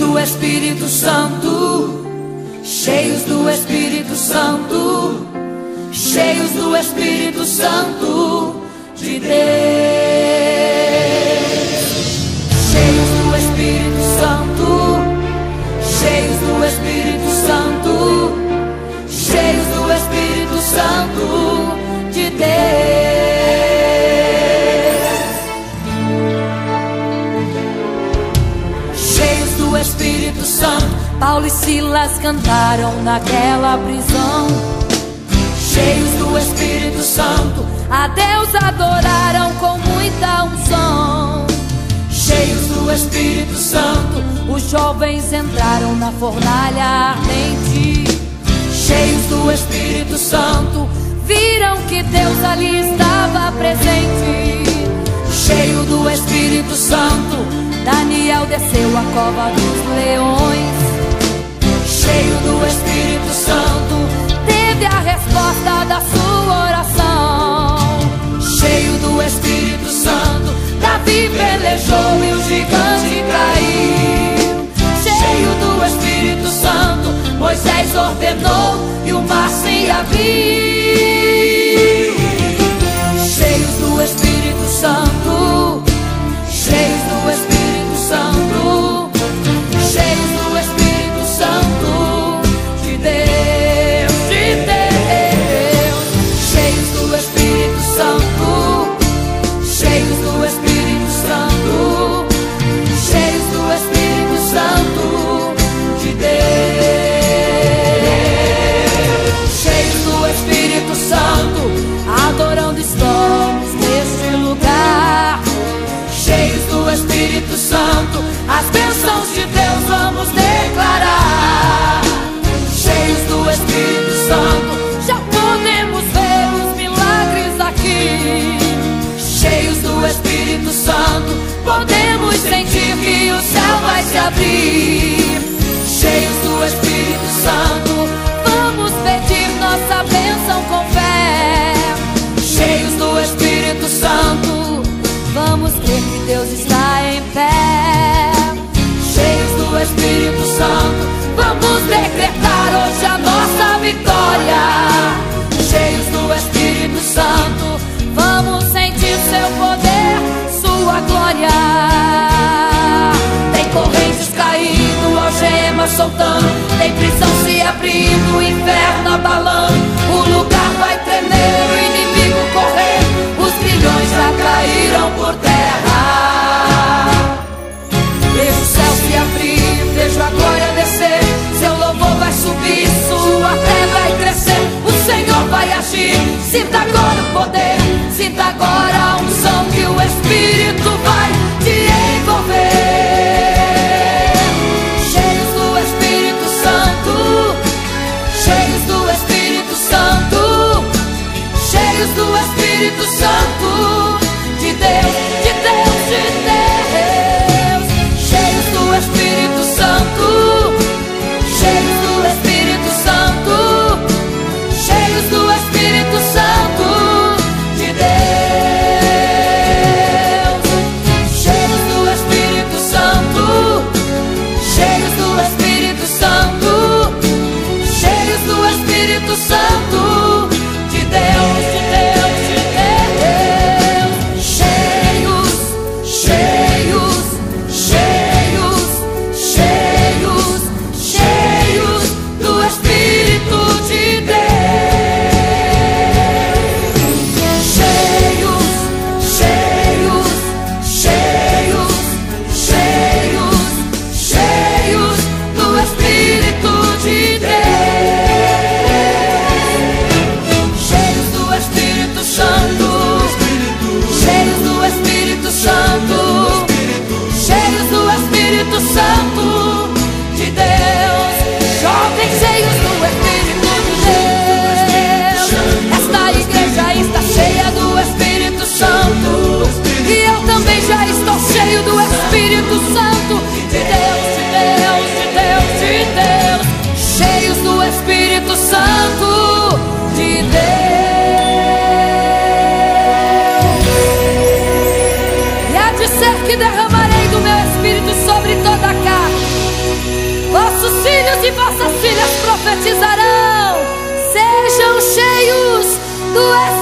do Espírito Santo, cheios do Espírito Santo, cheios do Espírito Santo de Deus, cheios do Espírito Santo, cheios do Espírito Santo, cheios do Espírito Santo de Deus. Espírito Santo, Paulo e Silas cantaram naquela prisão. Cheios do Espírito Santo, a Deus adoraram com muita unção. Cheios do Espírito Santo, os jovens entraram na fornalha ardente. Cheios do Espírito Santo, viram que Deus ali estava presente. Cheio do Espírito Santo, Daniel desceu a cova dos leões. Cheio do Espírito Santo, teve a resposta da sua oração. Cheio do Espírito Santo, Davi pelejou e o gigante caiu. Cheio do Espírito Santo, Moisés ordenou e o mar se abriu. Cheios do Espírito Santo, cheios do Espírito Santo, cheios do Espírito Santo de Deus, de Deus. Cheios do Espírito Santo, cheios do Espírito Santo, cheios do Espírito Santo de Deus. Cheios do Espírito Santo, adorando estamos neste lugar. Cheios do Espírito Santo, as bênçãos de Deus vamos declarar. Cheios do Espírito Santo, já podemos ver os milagres aqui. Cheios do Espírito Santo, podemos sentir que o céu vai se abrir. Cheios do Espírito Santo, vamos pedir nossa bênção com fé. Cheios do Espírito Santo, vamos crer que Deus está em pé. Cheios do Espírito Santo, vamos decretar hoje a nossa vitória. Cheios do Espírito Santo, vamos sentir seu poder, sua glória. Tem correntes caindo, algemas soltando, tem prisão se abrindo, o inferno abalando. O lugar vai tremer, o inimigo correndo, os grilhões já caíram por terra. Vejo o céu se abrir, vejo a glória descer, seu louvor vai subir, sua fé vai crescer, o Senhor vai agir. Sinta agora o poder, sinta agora a unção que o Espírito vai te envolver. Cheios do Espírito Santo, cheios do Espírito Santo, cheios do Espírito Santo de Deus, de Deus, de Deus. Cheios do Espírito Santo, cheios do Espírito Santo, cheios do Espírito Santo de Deus. Cheios do Espírito Santo, cheios do Espírito Santo, cheios do Espírito Santo de Deus, de Deus, de Deus. Cheios, cheios, cheios, cheios, cheios do Espírito de Deus. Cheios, cheios, cheios, cheios, cheios do Espírito de Deus. Cheios do Espírito Santo, cheios do Espírito Santo, cheios do Espírito Santo de Deus. Jovens cheios do Espírito de Deus. Esta igreja está cheia do Espírito Santo, e eu também já estou cheio do Espírito Santo de Deus, de Deus, de Deus, de Deus. Cheios do Espírito Santo de Deus. E há de ser que derramarei do meu Espírito sobre toda a carne. profetizarão. Sejam cheios do Espírito.